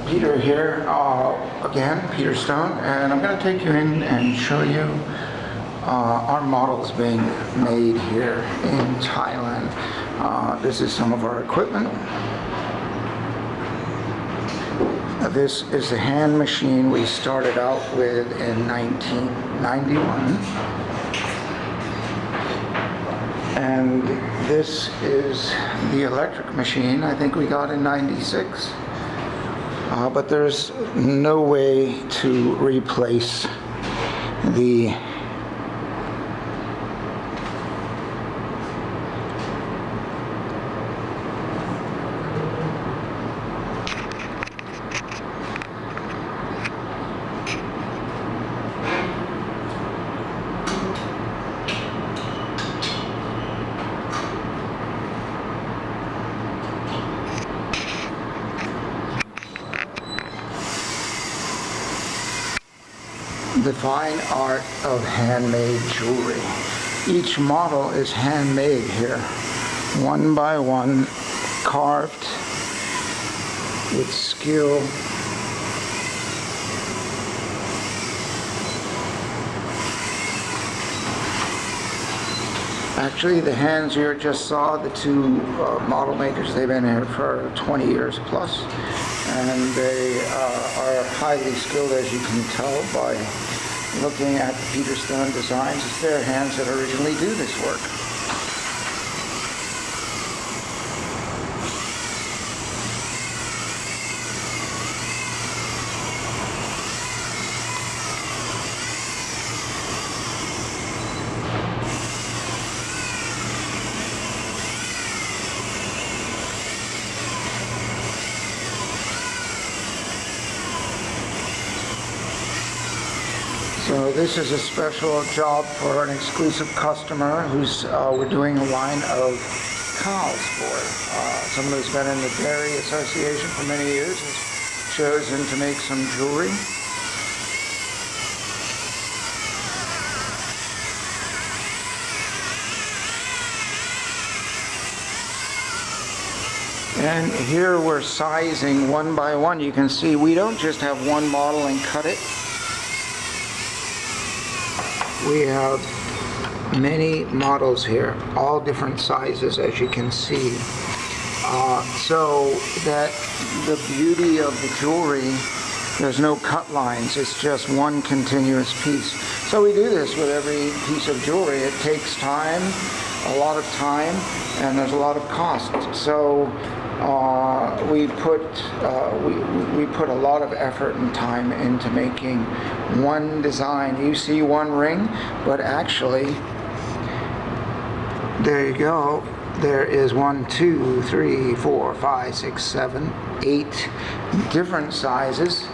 Peter here, again, Peter Stone, and I'm going to take you in and show you our models being made here in Thailand. This is some of our equipment. This is the hand machine we started out with in 1991. And this is the electric machine I think we got in 96. But there's no way to replace the fine art of handmade jewelry. Each model is handmade here, one by one, carved with skill. Actually, the hands you just saw, the two model makers, they've been here for 20 years plus, and they are highly skilled, as you can tell by looking at the Peter Stone designs. It's their hands that originally do this work. So this is a special job for an exclusive customer who's we're doing a line of cows for. Someone who's been in the Dairy Association for many years has chosen to make some jewelry. And here we're sizing one by one. You can see we don't just have one model and cut it. We have many models here, all different sizes, as you can see. So that the beauty of the jewelry, there's no cut lines, it's just one continuous piece. So we do this with every piece of jewelry. It takes time, a lot of time, and there's a lot of cost. So we put a lot of effort and time into making one design. You see one ring, but actually, there you go. There is 1, 2, 3, 4, 5, 6, 7, 8 different sizes,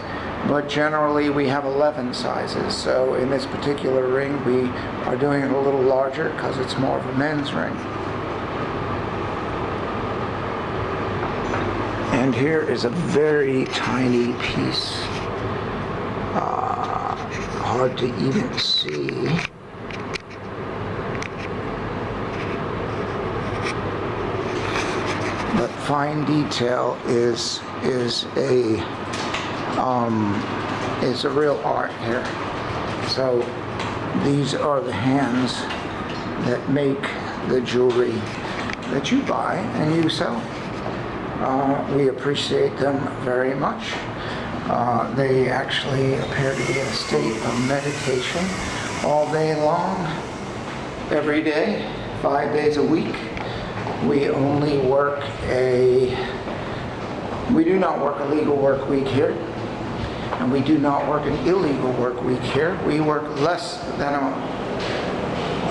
but generally we have 11 sizes. So in this particular ring, we are doing it a little larger because it's more of a men's ring. And here is a very tiny piece, hard to even see. But fine detail is a real art here. So these are the hands that make the jewelry that you buy and you sell. We appreciate them very much. They actually appear to be in a state of meditation all day long, every day, 5 days a week. We do not work a legal work week here, and we do not work an illegal work week here. We work less than a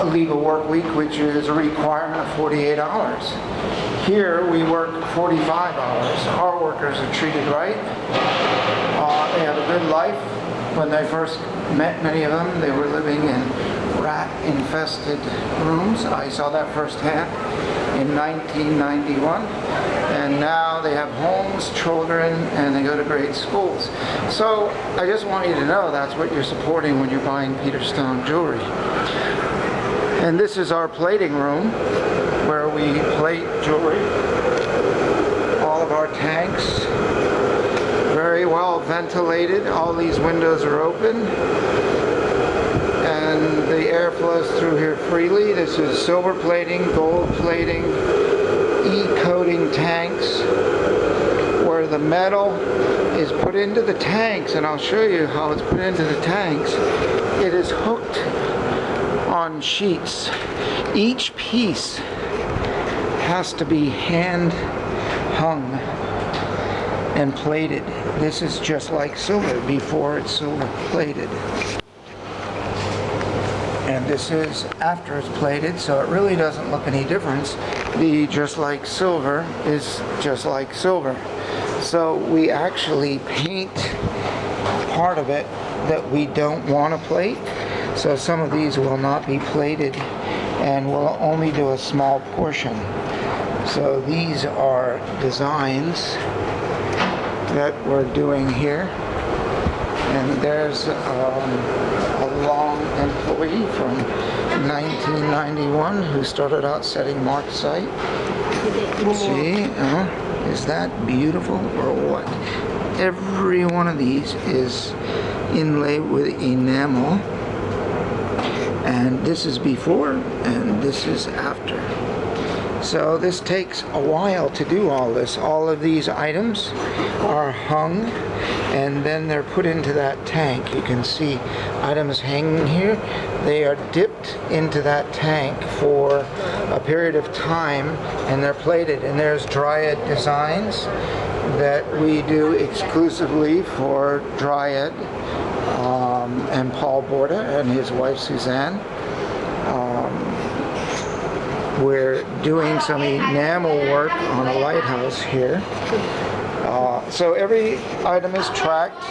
legal work week, which is a requirement of 48 hours. Here we work 45 hours. Our workers are treated right. They have a good life. When they first met many of them, they were living in rat-infested rooms. I saw that firsthand in 1991. And now they have homes, children, and they go to great schools. So I just want you to know that's what you're supporting when you're buying Peter Stone jewelry. And this is our plating room where we plate jewelry. All of our tanks, very well ventilated. All these windows are open, and the air flows through here freely. This is silver plating, gold plating, E-coating tanks, where the metal is put into the tanks, and I'll show you how it's put into the tanks. It is hooked on sheets. Each piece has to be hand hung and plated. This is just like silver before it's silver plated. And this is after it's plated, so it really doesn't look any difference. The just like silver is just like silver. So we actually paint part of it that we don't want to plate. So some of these will not be plated, and we'll only do a small portion. So these are designs that we're doing here. And there's a long employee from 1991 who started out setting marquisite. See, is that beautiful or what? Every one of these is inlaid with enamel. And this is before, and this is after. So this takes a while to do all this. All of these items are hung, and then they're put into that tank. You can see items hanging here. They are dipped into that tank for a period of time, and they're plated. And there's Dryad Designs that we do exclusively for Dryad and Paul Borda and his wife Suzanne. We're doing some enamel work on a lighthouse here. So every item is tracked,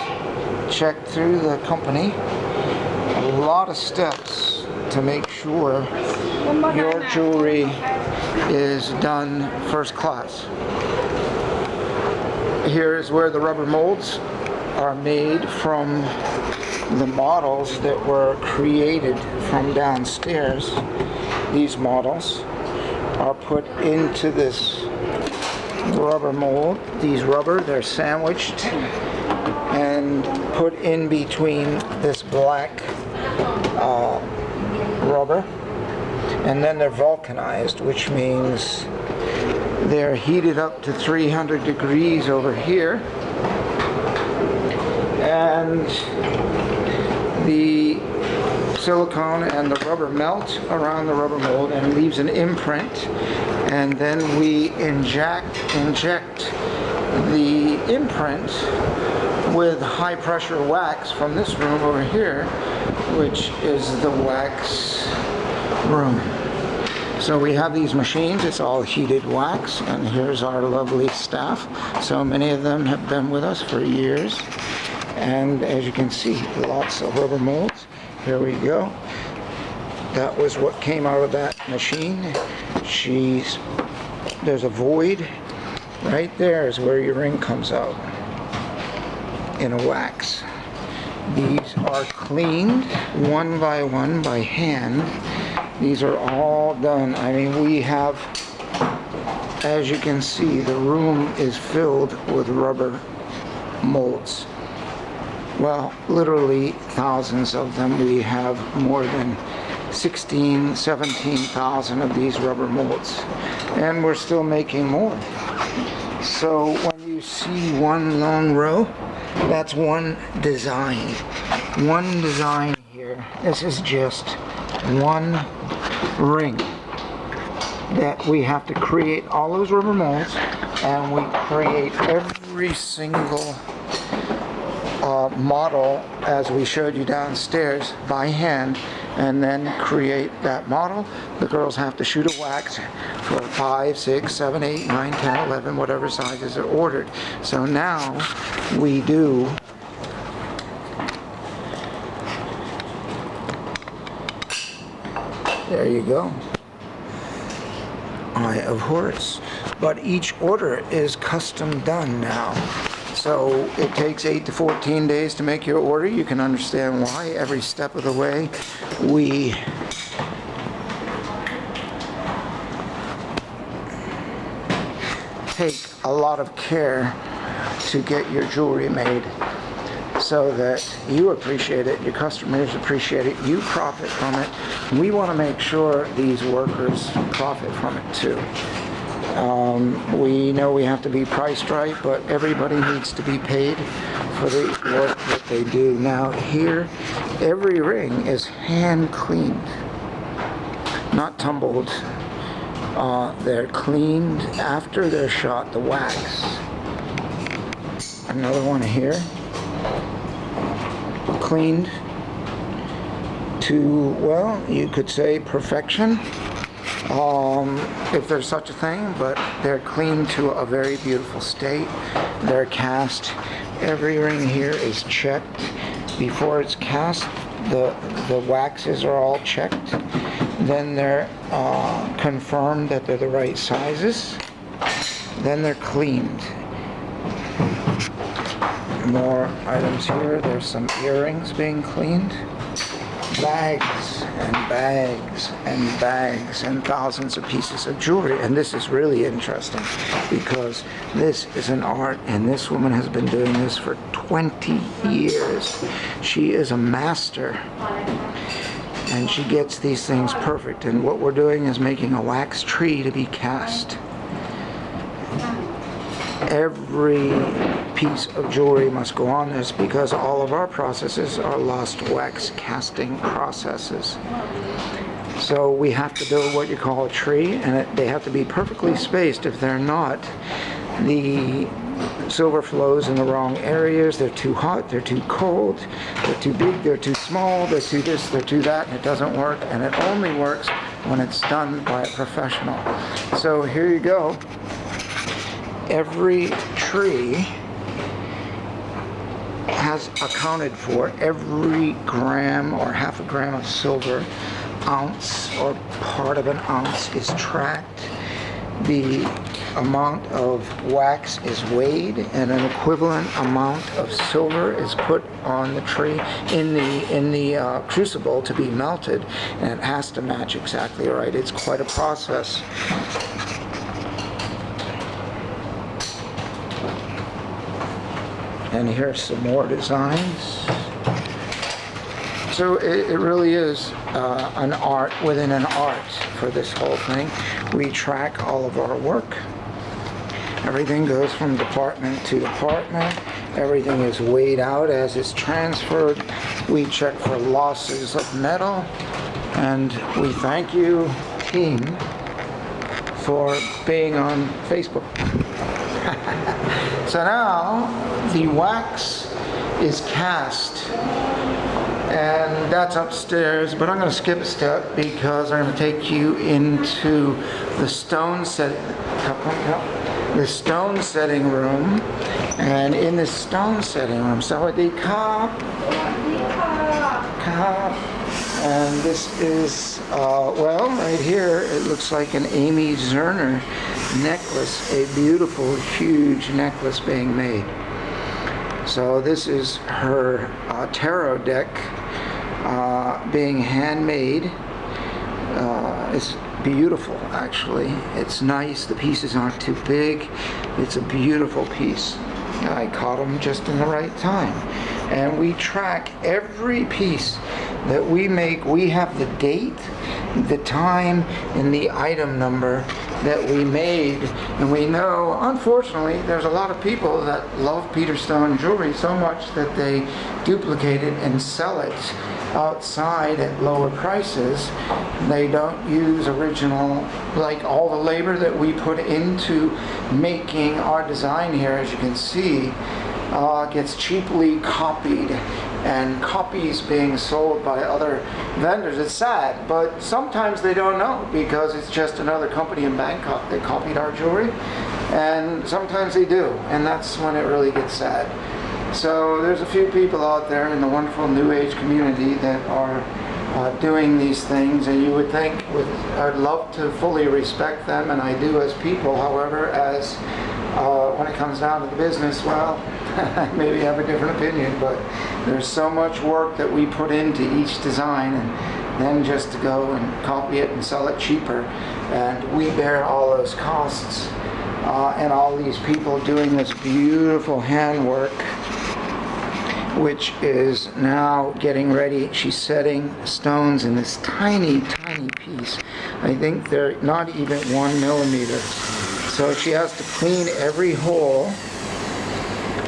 checked through the company. A lot of steps to make sure your jewelry is done first class. Here is where the rubber molds are made from the models that were created from downstairs. These models are put into this rubber mold. These rubber, they're sandwiched and put in between this black rubber, and then they're vulcanized, which means they're heated up to 300 degrees over here, and the silicone and the rubber melt around the rubber mold and leaves an imprint, and then we inject the imprint with high pressure wax from this room over here, which is the wax room. So we have these machines, it's all heated wax, and here's our lovely staff. So many of them have been with us for years, and as you can see, lots of rubber molds. Here we go. That was what came out of that machine. There's a void. Right there is where your ring comes out in a wax. These are cleaned one by hand. These are all done. I mean, we have, as you can see, the room is filled with rubber molds. Well, literally thousands of them. We have more than 17,000 of these rubber molds, and we're still making more. So when you see one long row, that's one design. One design here. This is just one ring that we have to create all those rubber molds, and we create every single model as we showed you downstairs by hand, and then create that model. The girls have to shoot a wax for 5, 6, 7, 8, 9, 10, 11, whatever sizes are ordered. So now we do there you go, Eye of Horus. But each order is custom done now. So it takes 8 to 14 days to make your order. You can understand why. Every step of the way we take a lot of care to get your jewelry made. so that you appreciate it, your customers appreciate it, you profit from it. We want to make sure these workers profit from it too. We know we have to be priced right, but everybody needs to be paid for the work that they do. Now here, every ring is hand cleaned, not tumbled. They're cleaned after they're shot, the wax. Another one here, cleaned to, well, you could say perfection, if there's such a thing, but they're cleaned to a very beautiful state. They're cast. Every ring here is checked before it's cast. The waxes are all checked. Then they're confirmed that they're the right sizes. Then they're cleaned. More items here. There's some earrings being cleaned. Bags and bags and bags and thousands of pieces of jewelry. And this is really interesting because this is an art, and this woman has been doing this for 20 years. She is a master, and she gets these things perfect. And what we're doing is making a wax tree to be cast. Every piece of jewelry must go on this because all of our processes are lost wax casting processes. So we have to build what you call a tree, and they have to be perfectly spaced. If they're not, the silver flows in the wrong areas. They're too hot, they're too cold, they're too big, they're too small, they're too this, they're too that, and it doesn't work. And it only works when it's done by a professional. So here you go. Every tree has accounted for. Every gram or half a gram of silver, ounce or part of an ounce is tracked. The amount of wax is weighed, and an equivalent amount of silver is put on the tree in the crucible to be melted, and it has to match exactly right. It's quite a process. And here's some more designs. So it really is an art within an art for this whole thing. We track all of our work. Everything goes from department to department. Everything is weighed out as it's transferred. We check for losses of metal. And we thank you, team, for being on Facebook. So now the wax is cast, and that's upstairs, but I'm going to skip a step because I'm going to take you into the stone setting room. And in the stone setting room, Sawadee Ka, and this is, well, right here, it looks like an Amy Zerner necklace, a beautiful, huge necklace being made. So this is her tarot deck being handmade. It's beautiful, actually. It's nice. The pieces aren't too big. It's a beautiful piece. I caught them just in the right time. And we track every piece that we make. We have the date, the time, and the item number that we made. And we know, unfortunately, there's a lot of people that love Peter Stone jewelry so much that they duplicate it and sell it outside at lower prices. They don't use original, like all the labor that we put into making our design here, as you can see, gets cheaply copied, and copies being sold by other vendors. It's sad, but sometimes they don't know because it's just another company in Bangkok that copied our jewelry, and sometimes they do, and that's when it really gets sad. So there's a few people out there in the wonderful New Age community that are doing these things, and you would think, I'd love to fully respect them, and I do as people. However, as when it comes down to the business, well, I maybe have a different opinion, but there's so much work that we put into each design, and then just to go and copy it and sell it cheaper, and we bear all those costs, and all these people doing this beautiful handwork which is now getting ready. She's setting stones in this tiny, tiny piece. I think they're not even 1 millimeter. So she has to clean every hole.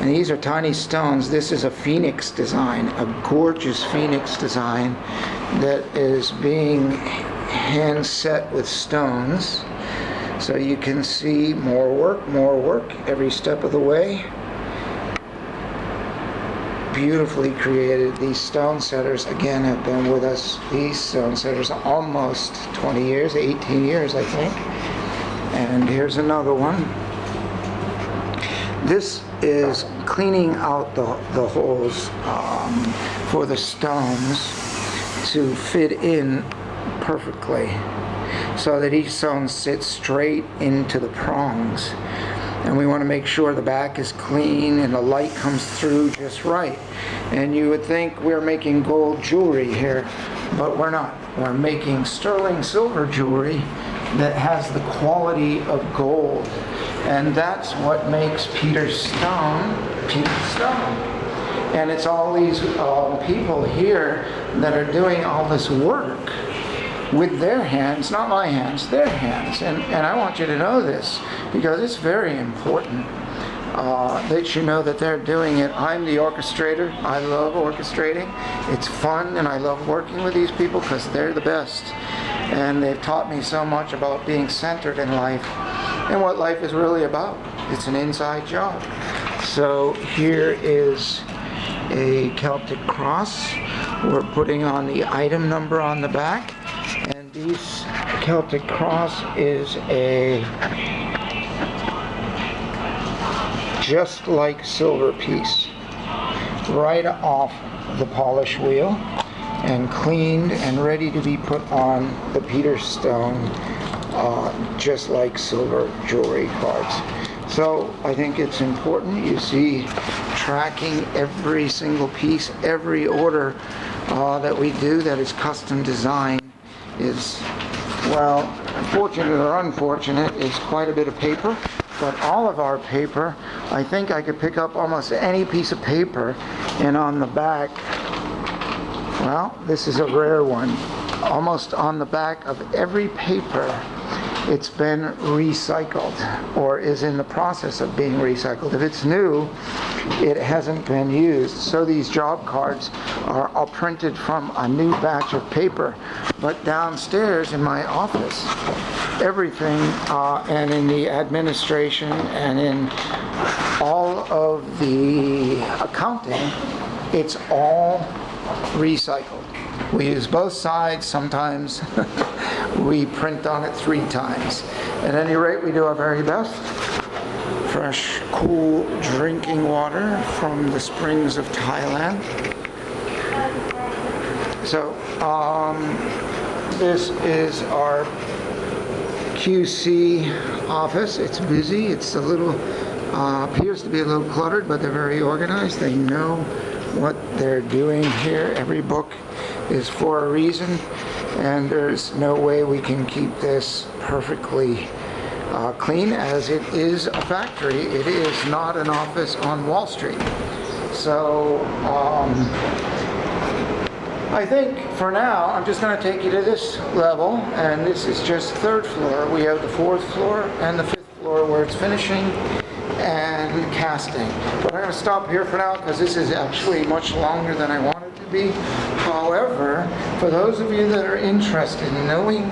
And these are tiny stones. This is a phoenix design, a gorgeous phoenix design that is being hand set with stones. So you can see more work every step of the way. Beautifully created. These stone setters, again, have been with us, these stone setters, almost 20 years, 18 years, I think. And here's another one. This is cleaning out the holes for the stones to fit in perfectly so that each stone sits straight into the prongs. And we want to make sure the back is clean and the light comes through just right. And you would think we're making gold jewelry here, but we're not. We're making sterling silver jewelry that has the quality of gold. And that's what makes Peter Stone, Peter Stone. And it's all these people here that are doing all this work with their hands, not my hands, their hands. And I want you to know this because it's very important that you know that they're doing it. I'm the orchestrator. I love orchestrating. It's fun, and I love working with these people because they're the best. And they've taught me so much about being centered in life and what life is really about. It's an inside job. So here is a Celtic cross. We're putting on the item number on the back. And this Celtic cross is a just like silver piece, right off the polish wheel and cleaned and ready to be put on the Peter Stone just like silver jewelry cards. So I think it's important. You see tracking every single piece, every order that we do that is custom designed is, well, fortunate or unfortunate, is quite a bit of paper. But all of our paper, I think I could pick up almost any piece of paper, and on the back, well, this is a rare one. Almost on the back of every paper, it's been recycled or is in the process of being recycled. If it's new, it hasn't been used. So these job cards are all printed from a new batch of paper. But downstairs in my office, everything, and in the administration and in all of the accounting, it's all recycled. We use both sides. Sometimes we print on it 3 times. At any rate, we do our very best. Fresh, cool drinking water from the springs of Thailand. So, this is our QC office. It's busy. It's a little, appears to be a little cluttered, but they're very organized. They know what they're doing here. Every book is for a reason, and there's no way we can keep this perfectly clean, as it is a factory. It is not an office on Wall Street. So I think for now I'm just going to take you to this level, and this is just 3rd floor. We have the 4th floor and the 5th floor where it's finishing and casting. But I'm going to stop here for now because this is actually much longer than I wanted to be. However, for those of you that are interested in knowing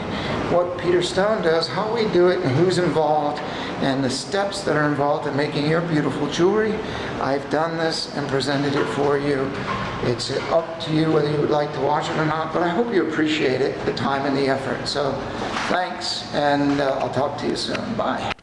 what Peter Stone does, how we do it, and who's involved, and the steps that are involved in making your beautiful jewelry, I've done this and presented it for you. It's up to you whether you would like to watch it or not, but I hope you appreciate it, the time and the effort. So thanks, and I'll talk to you soon. Bye.